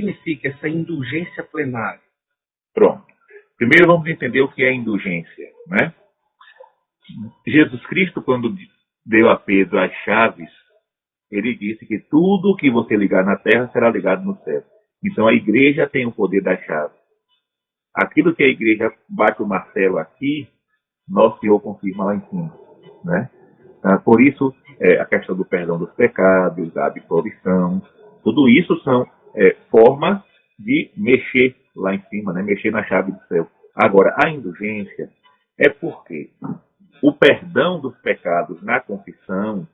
significa essa indulgência plenária? Pronto. Primeiro vamos entender o que é indulgência, né? Jesus Cristo, quando deu a Pedro as chaves, ele disse que tudo que você ligar na terra será ligado no céu. Então a igreja tem o poder das chaves. Aquilo que a igreja bate o martelo aqui, nosso Senhor confirma lá em cima, né? Por isso, a questão do perdão dos pecados, a absolvição, tudo isso são formas de mexer lá em cima, né? Mexer na chave do céu. Agora, a indulgência é porque o perdão dos pecados na confissão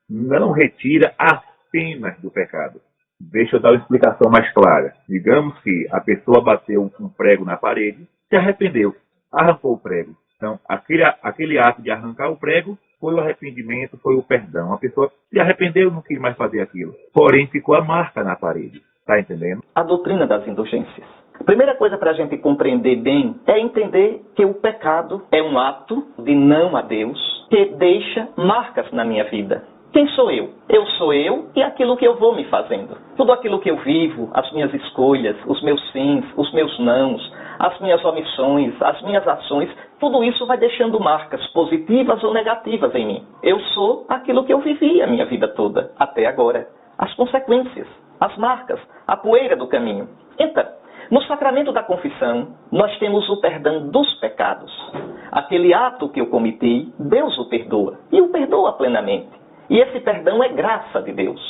não retira as penas do pecado. Deixa eu dar uma explicação mais clara. Digamos que a pessoa bateu um prego na parede, se arrependeu, arrancou o prego. Então, aquele ato de arrancar o prego foi o arrependimento, foi o perdão. A pessoa se arrependeu e não quis mais fazer aquilo. Porém, ficou a marca na parede. Está entendendo? A doutrina das indulgências. A primeira coisa para a gente compreender bem é entender que o pecado é um ato de não a Deus que deixa marcas na minha vida. Quem sou eu? Eu sou eu e aquilo que eu vou me fazendo. Tudo aquilo que eu vivo, as minhas escolhas, os meus sims, os meus nãos, as minhas omissões, as minhas ações, tudo isso vai deixando marcas positivas ou negativas em mim. Eu sou aquilo que eu vivi a minha vida toda, até agora. As consequências, as marcas, a poeira do caminho. Então, no sacramento da confissão, nós temos o perdão dos pecados. Aquele ato que eu cometi, Deus o perdoa. E o perdoa plenamente. E esse perdão é graça de Deus.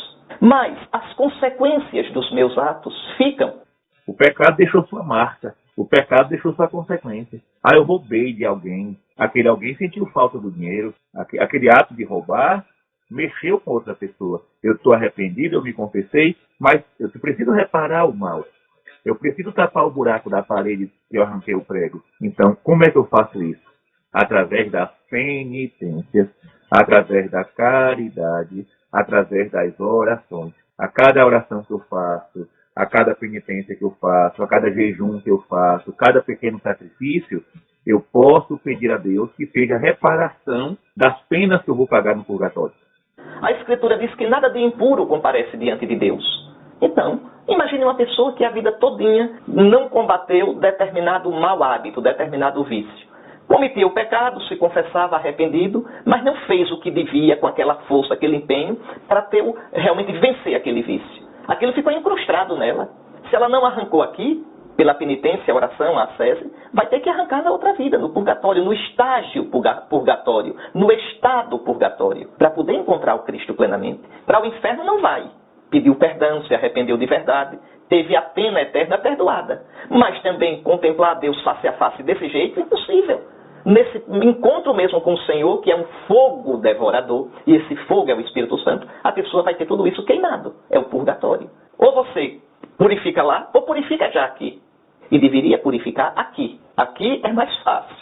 Mas as consequências dos meus atos ficam. O pecado deixou sua marca. O pecado deixou sua consequência. Eu roubei de alguém. Aquele alguém sentiu falta do dinheiro. Aquele ato de roubar mexeu com outra pessoa. Eu estou arrependido, eu me confessei, mas eu preciso reparar o mal. Eu preciso tapar o buraco da parede que eu arranquei o prego. Então, como é que eu faço isso? Através das penitências, através da caridade, através das orações. A cada oração que eu faço, a cada penitência que eu faço, a cada jejum que eu faço, cada pequeno sacrifício, eu posso pedir a Deus que seja reparação das penas que eu vou pagar no purgatório. A Escritura diz que nada de impuro comparece diante de Deus. Então, imagine uma pessoa que a vida todinha não combateu determinado mau hábito, determinado vício. Cometia o pecado, se confessava arrependido, mas não fez o que devia com aquela força, aquele empenho, para realmente vencer aquele vício. Aquilo ficou incrustado nela. Se ela não arrancou aqui, pela penitência, a oração, a ascese, vai ter que arrancar na outra vida, no purgatório, no estágio purgatório, no estado purgatório, para poder encontrar o Cristo plenamente. Para o inferno não vai. Pediu perdão, se arrependeu de verdade, teve a pena eterna perdoada. Mas também contemplar Deus face a face desse jeito é impossível. Nesse encontro mesmo com o Senhor, que é um fogo devorador, e esse fogo é o Espírito Santo, a pessoa vai ter tudo isso queimado. É o purgatório. Ou você purifica lá, ou purifica já aqui. E deveria purificar aqui. Aqui é mais fácil.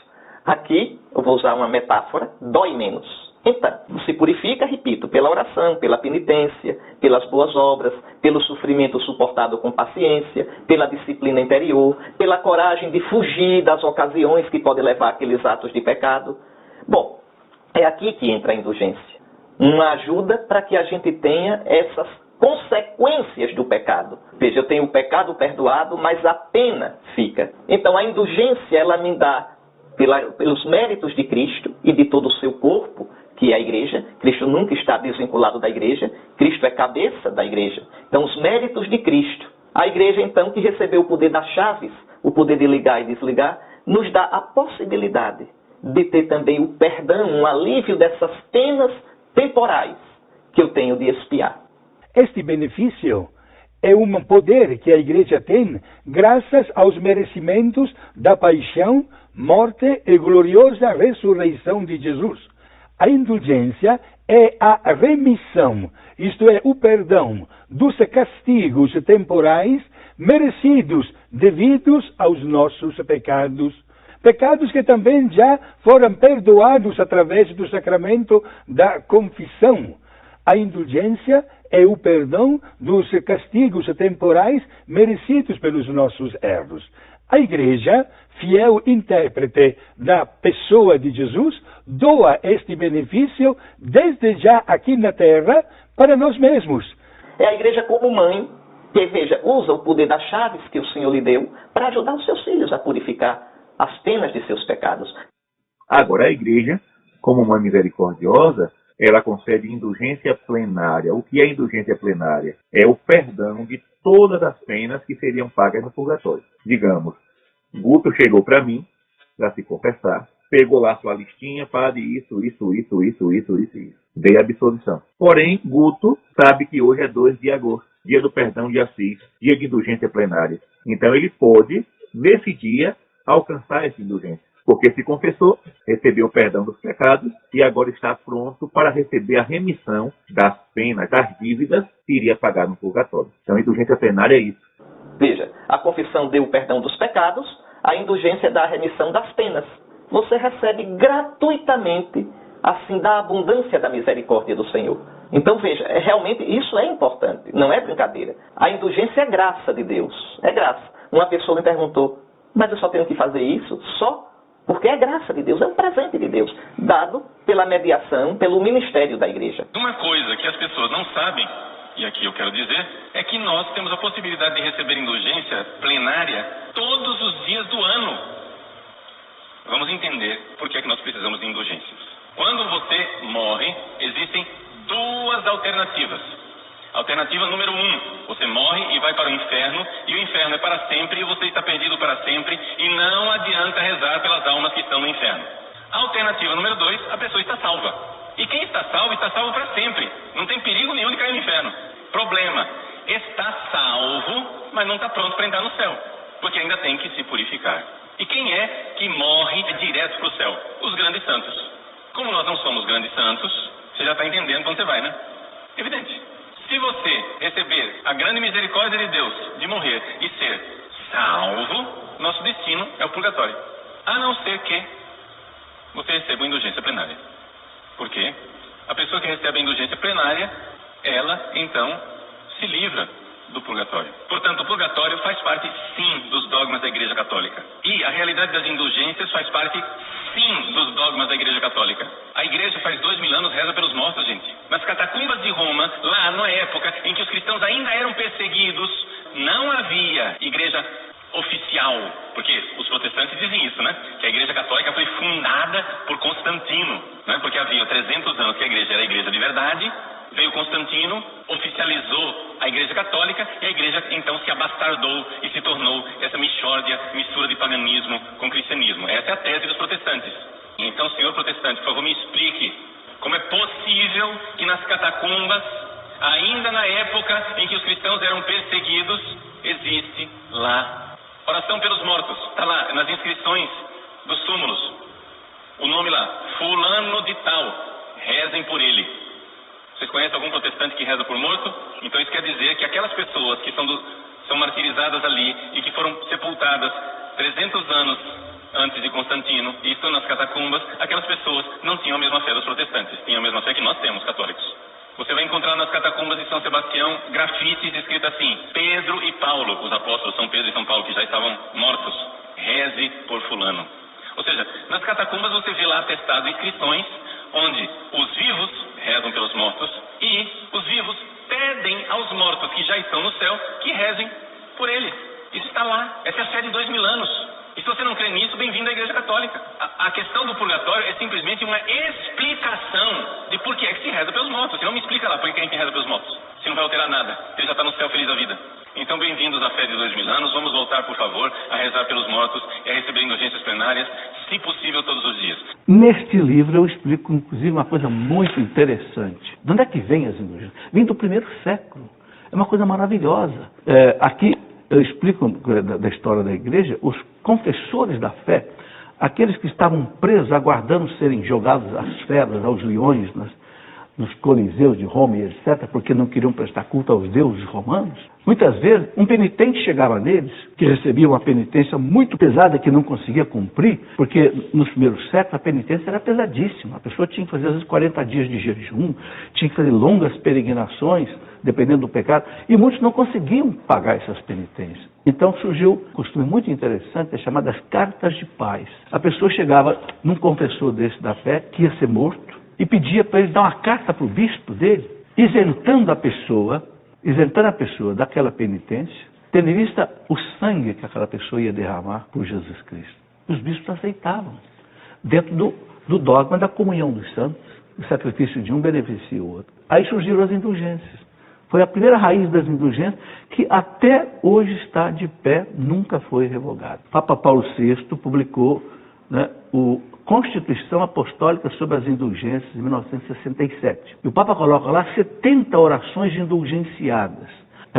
Aqui, eu vou usar uma metáfora, dói menos. Então, se purifica, repito, pela oração, pela penitência, pelas boas obras, pelo sofrimento suportado com paciência, pela disciplina interior, pela coragem de fugir das ocasiões que podem levar àqueles atos de pecado. Bom, é aqui que entra a indulgência. Uma ajuda para que a gente tenha essas consequências do pecado. Veja, eu tenho o pecado perdoado, mas a pena fica. Então, a indulgência, ela me dá, pelos méritos de Cristo e de todo o seu corpo, que é a igreja. Cristo nunca está desvinculado da igreja. Cristo é cabeça da igreja. Então, os méritos de Cristo. A igreja, então, que recebeu o poder das chaves, o poder de ligar e desligar, nos dá a possibilidade de ter também o perdão, um alívio dessas penas temporais que eu tenho de expiar. Este benefício é um poder que a igreja tem graças aos merecimentos da paixão, morte e gloriosa ressurreição de Jesus. A indulgência é a remissão, isto é, o perdão dos castigos temporais merecidos devidos aos nossos pecados. Pecados que também já foram perdoados através do sacramento da confissão. A indulgência é o perdão dos castigos temporais merecidos pelos nossos erros. A Igreja, fiel intérprete da pessoa de Jesus, doa este benefício desde já aqui na terra para nós mesmos. É a Igreja como mãe E aí, veja, usa o poder das chaves que o Senhor lhe deu para ajudar os seus filhos a purificar as penas de seus pecados. Agora, a igreja, como mãe misericordiosa, ela concede indulgência plenária. O que é indulgência plenária? É o perdão de todas as penas que seriam pagas no purgatório. Digamos, Guto chegou para mim, para se confessar, pegou lá sua listinha, padre, isso. Dei a absolvição. Porém, Guto sabe que hoje é 2 de agosto, dia do perdão de Assis, dia de indulgência plenária. Então ele pode, nesse dia, alcançar essa indulgência. Porque se confessou, recebeu o perdão dos pecados e agora está pronto para receber a remissão das penas, das dívidas que iria pagar no purgatório. Então a indulgência plenária é isso. Veja, a confissão deu o perdão dos pecados, a indulgência dá a remissão das penas. Você recebe gratuitamente, assim, da abundância da misericórdia do Senhor. Então, veja, realmente isso é importante, não é brincadeira. A indulgência é graça de Deus, é graça. Uma pessoa me perguntou, mas eu só tenho que fazer isso? Só? Porque é graça de Deus, é um presente de Deus, dado pela mediação, pelo ministério da igreja. Uma coisa que as pessoas não sabem, e aqui eu quero dizer, é que nós temos a possibilidade de receber indulgência plenária todos os dias do ano. Vamos entender por que é que nós precisamos de indulgências. Quando você morre, existem 2 alternativas. Alternativa número 1, você morre e vai para o inferno, e o inferno é para sempre, e você está perdido para sempre, e não adianta rezar pelas almas que estão no inferno. Alternativa número 2, a pessoa está salva. E quem está salvo para sempre. Não tem perigo nenhum de cair no inferno. Problema, está salvo, mas não está pronto para entrar no céu, porque ainda tem que se purificar. E quem é que morre direto para o céu? Os grandes santos. Como nós não somos grandes santos, você já está entendendo para onde você vai, né? Evidente. Se você receber a grande misericórdia de Deus de morrer e ser salvo, nosso destino é o purgatório. A não ser que você receba uma indulgência plenária. Por quê? A pessoa que recebe a indulgência plenária, ela, então, se livra do purgatório. Portanto, o purgatório faz parte, sim, dos dogmas da Igreja Católica. E a realidade das indulgências faz parte, sim, dos dogmas da Igreja Católica. A Igreja faz 2000 anos reza pelos mortos, gente. Nas catacumbas de Roma, lá na época em que os cristãos ainda eram perseguidos, não havia igreja oficial, porque os protestantes dizem isso, né? Que a Igreja Católica foi fundada por Constantino, né? Porque havia 300 anos que a Igreja era a Igreja de verdade. Veio Constantino, oficializou a Igreja Católica e a Igreja então se abastardou e se tornou essa mistura de paganismo com cristianismo. Essa é a tese dos protestantes. Então, senhor protestante, por favor, me explique como é possível que nas catacumbas, ainda na época em que os cristãos eram perseguidos, existe lá oração pelos mortos. Está lá nas inscrições dos túmulos. O nome lá, fulano de tal, rezem por ele. Vocês conhecem algum protestante que reza por morto? Então isso quer dizer que aquelas pessoas que são martirizadas ali e que foram sepultadas 300 anos antes de Constantino e estão nas catacumbas, aquelas pessoas não tinham a mesma fé dos protestantes, tinham a mesma fé que nós temos, católicos. Você vai encontrar nas catacumbas de São Sebastião grafites escritos assim: Pedro e Paulo, os apóstolos São Pedro e São Paulo que já estavam mortos, reze por fulano. Ou seja, nas catacumbas você vê lá atestado inscrições onde os vivos rezam pelos mortos e os vivos pedem aos mortos que já estão no céu que rezem por eles. Isso está lá. Essa é a fé de 2000 anos. E se você não crê nisso, bem-vindo à Igreja Católica. A questão do purgatório é simplesmente uma explicação de por que é que se reza pelos mortos. Você não me explica lá por que é que reza pelos mortos. Você não vai alterar nada. Você já está no céu feliz da vida. Então, bem-vindos à fé de 2000 anos. Vamos voltar, por favor, a rezar pelos mortos e a receber indulgências plenárias, se possível, todos os dias. Neste livro eu explico, inclusive, uma coisa muito interessante. De onde é que vem as indulgências? Vem do 1º século. É uma coisa maravilhosa. Aqui eu explico da história da igreja, os confessores da fé, aqueles que estavam presos, aguardando serem jogados às feras, aos leões, nos coliseus de Roma e etc., porque não queriam prestar culto aos deuses romanos. Muitas vezes, um penitente chegava neles, que recebia uma penitência muito pesada que não conseguia cumprir, porque nos primeiros séculos a penitência era pesadíssima. A pessoa tinha que fazer, às vezes, 40 dias de jejum, tinha que fazer longas peregrinações, dependendo do pecado, e muitos não conseguiam pagar essas penitências. Então surgiu um costume muito interessante, chamadas cartas de paz. A pessoa chegava num confessor desse da fé, que ia ser morto, e pedia para ele dar uma carta para o bispo dele, isentando a pessoa isentando a pessoa daquela penitência, tendo em vista o sangue que aquela pessoa ia derramar por Jesus Cristo. Os bispos aceitavam, dentro do dogma da comunhão dos santos, o sacrifício de um beneficia o outro. Aí surgiram as indulgências. Foi a primeira raiz das indulgências que até hoje está de pé, nunca foi revogada. Papa Paulo VI publicou, né, o Constituição Apostólica sobre as Indulgências, de 1967. E o Papa coloca lá 70 orações indulgenciadas.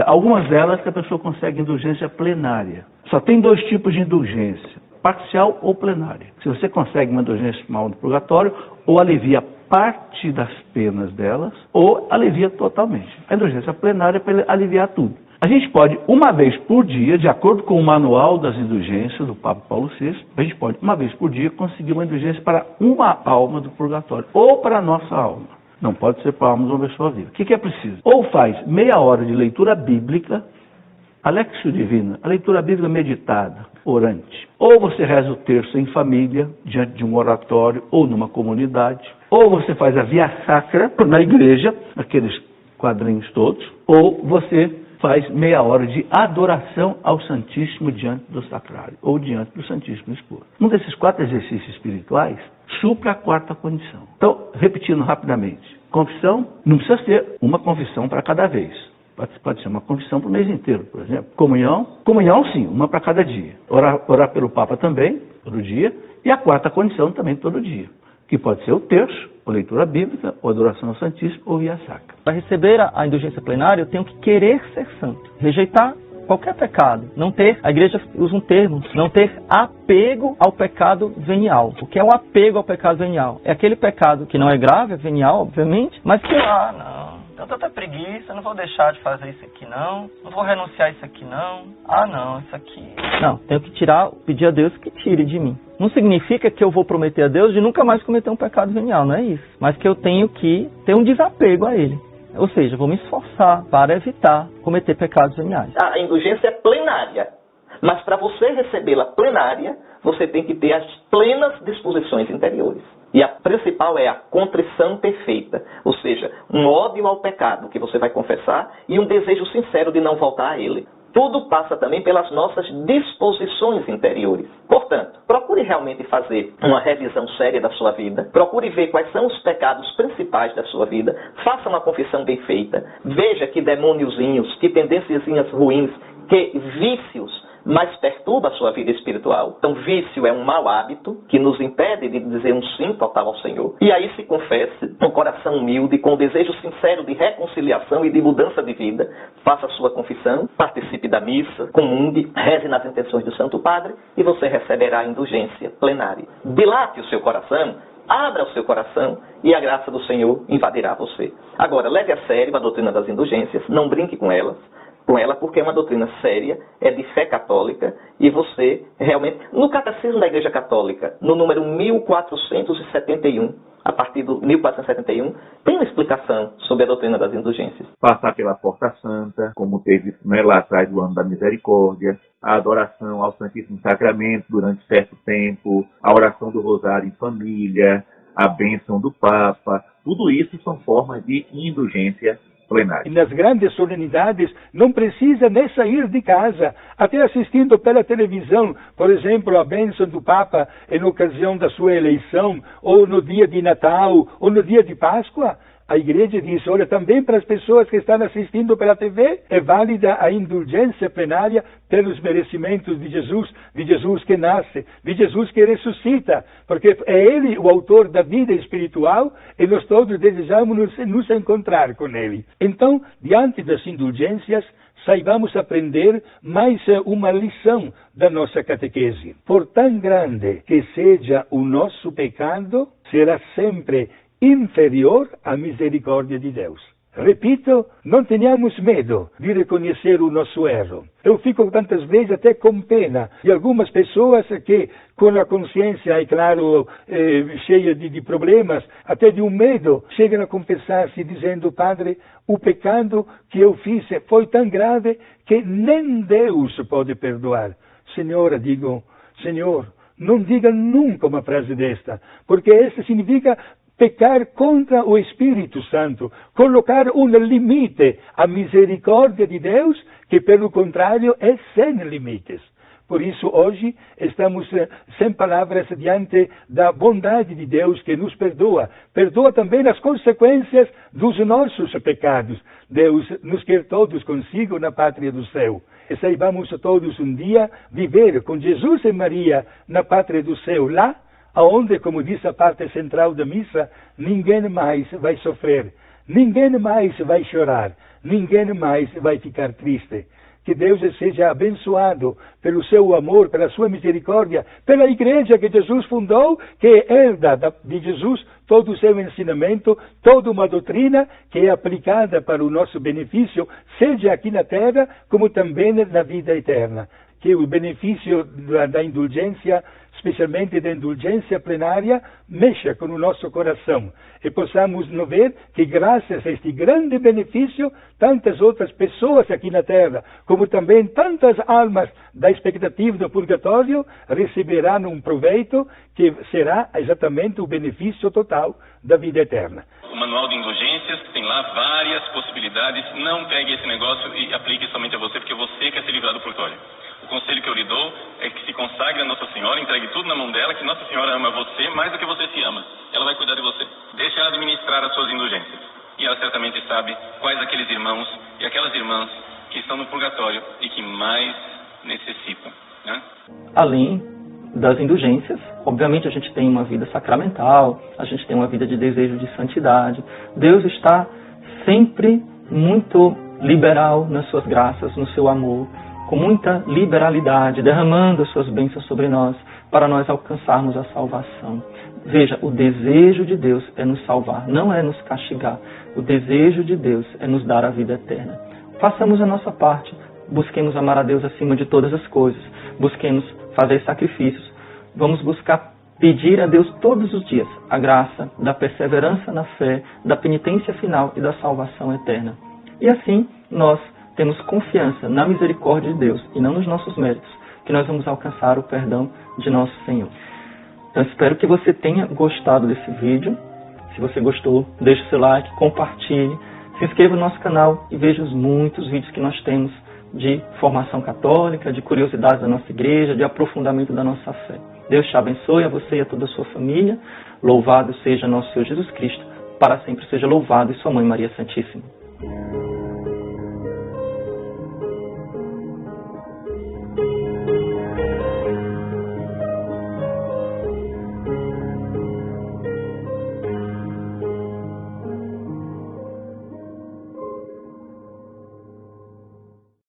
Algumas delas que a pessoa consegue indulgência plenária. Só tem 2 tipos de indulgência, parcial ou plenária. Se você consegue uma indulgência mal do purgatório, ou alivia parte das penas delas, ou alivia totalmente. A indulgência plenária é para aliviar tudo. A gente pode, uma vez por dia, de acordo com o manual das indulgências do Papa Paulo VI, a gente pode, uma vez por dia, conseguir uma indulgência para uma alma do purgatório, ou para a nossa alma. Não pode ser para a alma de uma pessoa viva. O que é preciso? Ou faz meia hora de leitura bíblica, Alexio Divina, a leitura bíblica meditada, orante. Ou você reza o terço em família, diante de um oratório ou numa comunidade. Ou você faz a Via Sacra na igreja, aqueles quadrinhos todos. Ou você faz meia hora de adoração ao Santíssimo diante do Sacrário, ou diante do Santíssimo Expor. Um desses 4 exercícios espirituais supra a 4ª condição. Então, repetindo rapidamente, confissão, não precisa ser uma confissão para cada vez. Pode ser uma confissão para o mês inteiro, por exemplo. Comunhão sim, uma para cada dia. Orar pelo Papa também, todo dia. E a 4ª condição também todo dia. Que pode ser o terço, ou leitura bíblica, ou adoração ao Santíssimo, ou Via Sacra. Para receber a indulgência plenária, eu tenho que querer ser santo. Rejeitar qualquer pecado. Não ter, a igreja usa um termo, não ter apego ao pecado venial. O que é o apego ao pecado venial? É aquele pecado que não é grave, é venial, obviamente, mas que, tenho tanta preguiça, não vou deixar de fazer isso aqui não vou renunciar a isso aqui não, isso aqui... Não, tenho que pedir a Deus que tire de mim. Não significa que eu vou prometer a Deus de nunca mais cometer um pecado venial, não é isso. Mas que eu tenho que ter um desapego a ele. Ou seja, vou me esforçar para evitar cometer pecados veniais. A indulgência é plenária, mas para você recebê-la plenária, você tem que ter as plenas disposições interiores. E a principal é a contrição perfeita, ou seja, um ódio ao pecado que você vai confessar e um desejo sincero de não voltar a ele. Tudo passa também pelas nossas disposições interiores. Portanto, procure realmente fazer uma revisão séria da sua vida. Procure ver quais são os pecados principais da sua vida. Faça uma confissão bem feita. Veja que demôniozinhos, que tendênciazinhas ruins, que vícios mais perturba a sua vida espiritual. Então, vício é um mau hábito que nos impede de dizer um sim total ao Senhor. E aí se confesse com coração humilde, com o desejo sincero de reconciliação e de mudança de vida. Faça a sua confissão, participe da missa, comungue, reze nas intenções do Santo Padre e você receberá a indulgência plenária. Dilate o seu coração, abra o seu coração e a graça do Senhor invadirá você. Agora, leve a sério a doutrina das indulgências, não brinque com ela porque é uma doutrina séria, é de fé católica, e você realmente, no Catecismo da Igreja Católica, no número 1471, a partir do 1471, tem uma explicação sobre a doutrina das indulgências. Passar pela Porta Santa, como teve lá atrás do Ano da Misericórdia, a adoração ao Santíssimo Sacramento durante certo tempo, a oração do Rosário em família, a bênção do Papa, tudo isso são formas de indulgência plenária. E nas grandes solenidades não precisa nem sair de casa, até assistindo pela televisão, por exemplo, a bênção do Papa em ocasião da sua eleição, ou no dia de Natal, ou no dia de Páscoa. A igreja diz, olha, também para as pessoas que estão assistindo pela TV, é válida a indulgência plenária pelos merecimentos de Jesus que nasce, de Jesus que ressuscita, porque é Ele o autor da vida espiritual e nós todos desejamos nos encontrar com Ele. Então, diante das indulgências, saibamos aprender mais uma lição da nossa catequese. Por tão grande que seja o nosso pecado, será sempre inferior à misericórdia de Deus. Repito, não tenhamos medo de reconhecer o nosso erro. Eu fico tantas vezes até com pena de algumas pessoas que, com a consciência, é claro, cheia de problemas, até de um medo, chegam a confessar-se dizendo, Padre, o pecado que eu fiz foi tão grave que nem Deus pode perdoar. Senhora, digo, Senhor, não diga nunca uma frase desta, porque isso significa pecar contra o Espírito Santo, colocar um limite à misericórdia de Deus, que pelo contrário é sem limites. Por isso, hoje, estamos sem palavras diante da bondade de Deus que nos perdoa. Perdoa também as consequências dos nossos pecados. Deus nos quer todos consigo na pátria do céu. E saibamos todos um dia viver com Jesus e Maria na pátria do céu, lá onde, como diz a parte central da missa, ninguém mais vai sofrer, ninguém mais vai chorar, ninguém mais vai ficar triste. Que Deus seja abençoado pelo seu amor, pela sua misericórdia, pela igreja que Jesus fundou, que herda de Jesus todo o seu ensinamento, toda uma doutrina que é aplicada para o nosso benefício, seja aqui na terra, como também na vida eterna. Que o benefício da indulgência, especialmente da indulgência plenária, mexa com o nosso coração e possamos ver que graças a este grande benefício, tantas outras pessoas aqui na terra, como também tantas almas da expectativa do purgatório, receberão um proveito que será exatamente o benefício total da vida eterna. O manual de indulgências tem lá várias possibilidades. Não pegue esse negócio e aplique somente a você, porque você quer se livrar do purgatório. O conselho que eu lhe dou é que se consagre a Nossa Senhora, entregue tudo na mão dela, que Nossa Senhora ama você mais do que você se ama. Ela vai cuidar de você. Deixe ela administrar as suas indulgências. E ela certamente sabe quais aqueles irmãos e aquelas irmãs que estão no purgatório e que mais necessitam, né? Além das indulgências, obviamente a gente tem uma vida sacramental, a gente tem uma vida de desejo de santidade. Deus está sempre muito liberal nas suas graças, no seu amor, com muita liberalidade, derramando as suas bênçãos sobre nós, para nós alcançarmos a salvação. Veja, o desejo de Deus é nos salvar, não é nos castigar. O desejo de Deus é nos dar a vida eterna. Façamos a nossa parte, busquemos amar a Deus acima de todas as coisas, busquemos fazer sacrifícios, vamos buscar pedir a Deus todos os dias a graça da perseverança na fé, da penitência final e da salvação eterna. E assim, nós temos confiança na misericórdia de Deus e não nos nossos méritos, que nós vamos alcançar o perdão de nosso Senhor. Então, espero que você tenha gostado desse vídeo. Se você gostou, deixe o seu like, compartilhe, se inscreva no nosso canal e veja os muitos vídeos que nós temos de formação católica, de curiosidades da nossa igreja, de aprofundamento da nossa fé. Deus te abençoe, a você e a toda a sua família. Louvado seja nosso Senhor Jesus Cristo, para sempre seja louvado, e sua Mãe Maria Santíssima.